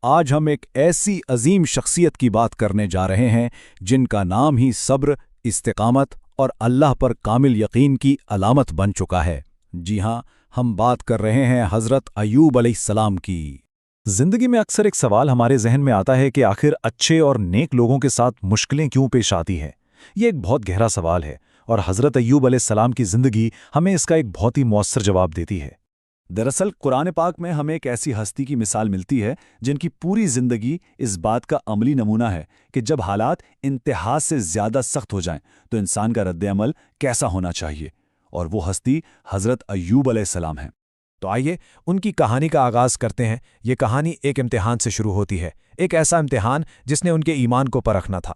آج ہم ایک ایسی عظیم شخصیت کی بات کرنے جا رہے ہیں جن کا نام ہی صبر، استقامت اور اللہ پر کامل یقین کی علامت بن چکا ہے۔ جی ہاں، ہم بات کر رہے ہیں حضرت ایوب علیہ السلام کی۔ زندگی میں اکثر ایک سوال ہمارے ذہن میں آتا ہے کہ آخر اچھے اور نیک لوگوں کے ساتھ مشکلیں کیوں پیش آتی ہیں؟ یہ ایک بہت گہرا سوال ہے، اور حضرت ایوب علیہ السلام کی زندگی ہمیں اس کا ایک بہت ہی مؤثر جواب دیتی ہے۔ دراصل قرآن پاک میں ہمیں ایک ایسی ہستی کی مثال ملتی ہے جن کی پوری زندگی اس بات کا عملی نمونہ ہے کہ جب حالات انتہا سے زیادہ سخت ہو جائیں تو انسان کا رد عمل کیسا ہونا چاہیے، اور وہ ہستی حضرت ایوب علیہ السلام ہے۔ تو آئیے ان کی کہانی کا آغاز کرتے ہیں۔ یہ کہانی ایک امتحان سے شروع ہوتی ہے، ایک ایسا امتحان جس نے ان کے ایمان کو پرکھنا تھا۔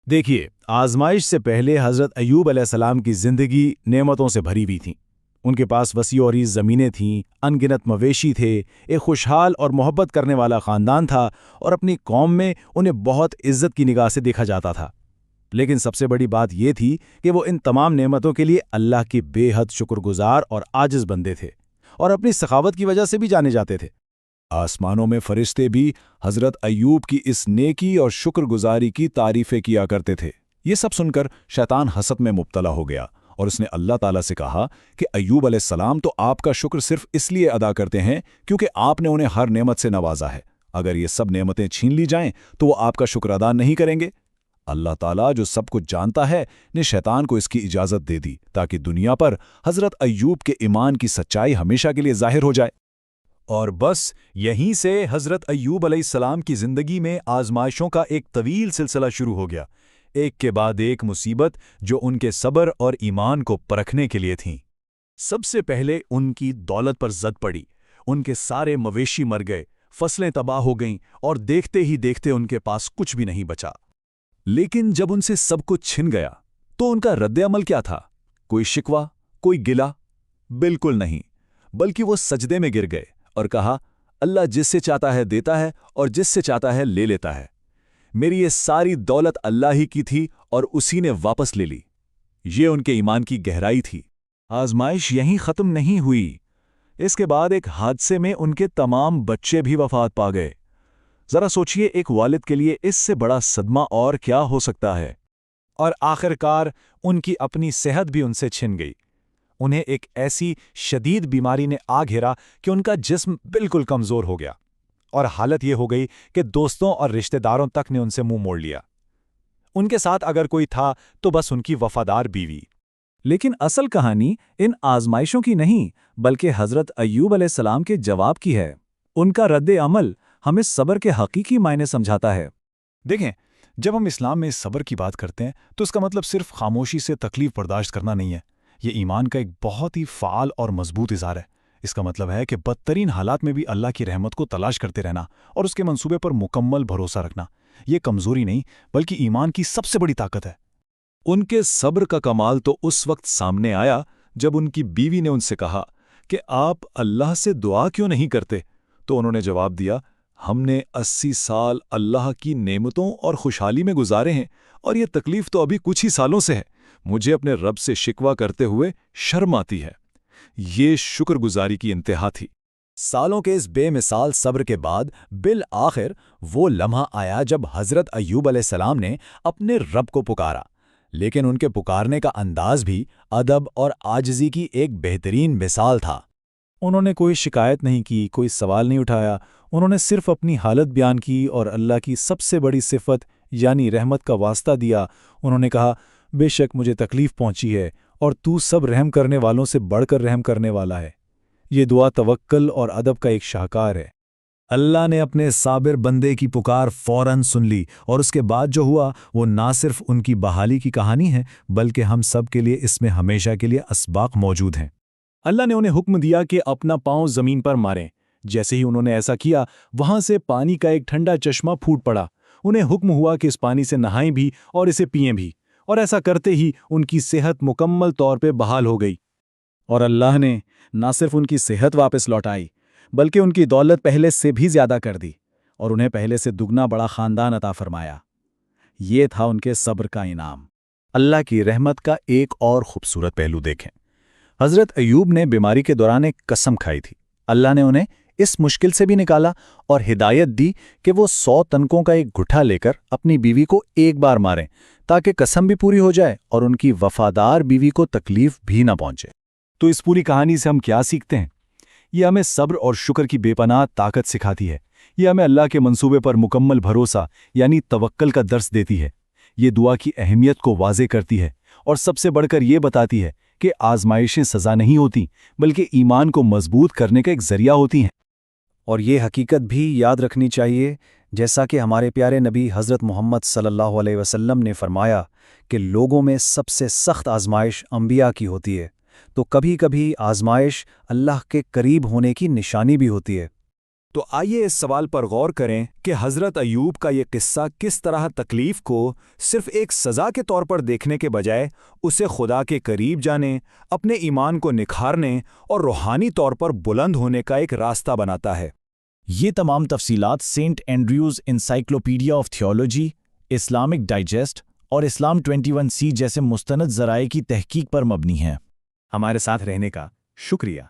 دیکھیے، آزمائش سے پہلے حضرت ایوب علیہ السلام کی زندگی نعمتوں سے بھری ہوئی تھی۔ ان کے پاس وسیع و عریض زمینیں تھیں، ان گنت مویشی تھے، ایک خوشحال اور محبت کرنے والا خاندان تھا، اور اپنی قوم میں انہیں بہت عزت کی نگاہ سے دیکھا جاتا تھا۔ لیکن سب سے بڑی بات یہ تھی کہ وہ ان تمام نعمتوں کے لیے اللہ کے بے حد شکر گزار اور عاجز بندے تھے، اور اپنی سخاوت کی وجہ سے بھی جانے جاتے تھے۔ آسمانوں میں فرشتے بھی حضرت ایوب کی اس نیکی اور شکر گزاری کی تعریفیں کیا کرتے تھے۔ یہ سب سن کر شیطان حسد میں مبتلا ہو گیا، اور اس نے اللہ تعالیٰ سے کہا کہ ایوب علیہ السلام تو آپ کا شکر صرف اس لیے ادا کرتے ہیں کیونکہ آپ نے انہیں ہر نعمت سے نوازا ہے۔ اگر یہ سب نعمتیں چھین لی جائیں تو وہ آپ کا شکر ادا نہیں کریں گے۔ اللہ تعالیٰ جو سب کچھ جانتا ہے نے شیطان کو اس کی اجازت دے دی تاکہ دنیا پر حضرت ایوب کے ایمان کی سچائی ہمیشہ کے لیے ظاہر ہو جائے۔ اور بس یہیں سے حضرت ایوب علیہ السلام کی زندگی میں آزمائشوں کا ایک طویل سلسلہ شروع ہو گیا، ایک کے بعد ایک مصیبت جو ان کے صبر اور ایمان کو پرکھنے کے لیے تھیں۔ سب سے پہلے ان کی دولت پر زد پڑی۔ ان کے سارے مویشی مر گئے، فصلیں تباہ ہو گئیں، اور دیکھتے ہی دیکھتے ان کے پاس کچھ بھی نہیں بچا۔ لیکن جب ان سے سب کچھ چھن گیا تو ان کا رد عمل کیا تھا؟ کوئی شکوہ، کوئی گلہ؟ بالکل نہیں، بلکہ وہ سجدے میں گر گئے اور کہا، اللہ جس سے چاہتا ہے دیتا ہے اور جس سے چاہتا ہے لے لیتا ہے۔ میری یہ ساری دولت اللہ ہی کی تھی اور اسی نے واپس لے لی۔ یہ ان کے ایمان کی گہرائی تھی۔ آزمائش یہیں ختم نہیں ہوئی۔ اس کے بعد ایک حادثے میں ان کے تمام بچے بھی وفات پا گئے۔ ذرا سوچئے، ایک والد کے لیے اس سے بڑا صدمہ اور کیا ہو سکتا ہے؟ اور آخرکار ان کی اپنی صحت بھی ان سے چھن گئی۔ انہیں ایک ایسی شدید بیماری نے آ گھیرا کہ ان کا جسم بالکل کمزور ہو گیا، اور حالت یہ ہو گئی کہ دوستوں اور رشتہ داروں تک نے ان سے منہ موڑ لیا۔ ان کے ساتھ اگر کوئی تھا تو بس ان کی وفادار بیوی۔ لیکن اصل کہانی ان آزمائشوں کی نہیں، بلکہ حضرت ایوب علیہ السلام کے جواب کی ہے۔ ان کا رد عمل ہمیں صبر کے حقیقی معنی سمجھاتا ہے۔ دیکھیں، جب ہم اسلام میں صبر کی بات کرتے ہیں تو اس کا مطلب صرف خاموشی سے تکلیف برداشت کرنا نہیں ہے۔ یہ ایمان کا ایک بہت ہی فعال اور مضبوط اظہار ہے۔ اس کا مطلب ہے کہ بدترین حالات میں بھی اللہ کی رحمت کو تلاش کرتے رہنا اور اس کے منصوبے پر مکمل بھروسہ رکھنا۔ یہ کمزوری نہیں، بلکہ ایمان کی سب سے بڑی طاقت ہے۔ ان کے صبر کا کمال تو اس وقت سامنے آیا جب ان کی بیوی نے ان سے کہا کہ آپ اللہ سے دعا کیوں نہیں کرتے؟ تو انہوں نے جواب دیا، ہم نے 80 سال اللہ کی نعمتوں اور خوشحالی میں گزارے ہیں، اور یہ تکلیف تو ابھی کچھ ہی سالوں سے ہے۔ مجھے اپنے رب سے شکوہ کرتے ہوئے شرم آتی ہے۔ یہ شکر گزاری کی انتہا تھی۔ سالوں کے اس بے مثال صبر کے بعد بالآخر وہ لمحہ آیا جب حضرت ایوب علیہ السلام نے اپنے رب کو پکارا، لیکن ان کے پکارنے کا انداز بھی ادب اور عاجزی کی ایک بہترین مثال تھا۔ انہوں نے کوئی شکایت نہیں کی، کوئی سوال نہیں اٹھایا۔ انہوں نے صرف اپنی حالت بیان کی اور اللہ کی سب سے بڑی صفت یعنی رحمت کا واسطہ دیا۔ انہوں نے کہا، بے شک مجھے تکلیف پہنچی ہے، اور تو سب رحم کرنے والوں سے بڑھ کر رحم کرنے والا ہے۔ یہ دعا توکل اور ادب کا ایک شاہکار ہے۔ اللہ نے اپنے صابر بندے کی پکار فوراً سن لی، اور اس کے بعد جو ہوا وہ نہ صرف ان کی بحالی کی کہانی ہے، بلکہ ہم سب کے لیے اس میں ہمیشہ کے لیے اسباق موجود ہیں۔ اللہ نے انہیں حکم دیا کہ اپنا پاؤں زمین پر ماریں۔ جیسے ہی انہوں نے ایسا کیا، وہاں سے پانی کا ایک ٹھنڈا چشمہ پھوٹ پڑا۔ انہیں حکم ہوا کہ اس پانی سے نہائیں بھی اور اسے پئیں بھی، اور ایسا کرتے ہی ان کی صحت مکمل طور پہ بحال ہو گئی۔ اور اللہ نے نہ صرف ان کی صحت واپس لوٹائی، بلکہ ان کی دولت پہلے سے بھی زیادہ کر دی، اور انہیں پہلے سے دگنا بڑا خاندان عطا فرمایا۔ یہ تھا ان کے صبر کا انعام۔ اللہ کی رحمت کا ایک اور خوبصورت پہلو دیکھیں۔ حضرت ایوب نے بیماری کے دوران ایک قسم کھائی تھی۔ اللہ نے انہیں اس مشکل سے بھی نکالا اور ہدایت دی کہ وہ 100 تنکوں کا ایک گٹھا لے کر اپنی بیوی کو ایک بار ماریں تاکہ قسم بھی پوری ہو جائے اور ان کی وفادار بیوی کو تکلیف بھی نہ پہنچے۔ تو اس پوری کہانی سے ہم کیا سیکھتے ہیں؟ یہ ہمیں صبر اور شکر کی بے پناہ طاقت سکھاتی ہے۔ یہ ہمیں اللہ کے منصوبے پر مکمل بھروسہ یعنی توکل کا درس دیتی ہے۔ یہ دعا کی اہمیت کو واضح کرتی ہے اور سب سے بڑھ کر یہ بتاتی ہے کہ آزمائشیں سزا نہیں ہوتی بلکہ ایمان کو مضبوط کرنے کا ایک ذریعہ ہوتی ہیں۔ اور یہ حقیقت بھی یاد رکھنی چاہیے، جیسا کہ ہمارے پیارے نبی حضرت محمد صلی اللہ علیہ وسلم نے فرمایا کہ لوگوں میں سب سے سخت آزمائش انبیاء کی ہوتی ہے، تو کبھی کبھی آزمائش اللہ کے قریب ہونے کی نشانی بھی ہوتی ہے۔ تو آئیے اس سوال پر غور کریں کہ حضرت ایوب کا یہ قصہ کس طرح تکلیف کو صرف ایک سزا کے طور پر دیکھنے کے بجائے اسے خدا کے قریب جانے، اپنے ایمان کو نکھارنے اور روحانی طور پر بلند ہونے کا ایک راستہ بناتا ہے۔ یہ تمام تفصیلات Saint Andrews Encyclopaedia of Theology, Islamic Digest اور اسلام 21C جیسے مستند ذرائع کی تحقیق پر مبنی ہیں۔ ہمارے ساتھ رہنے کا شکریہ۔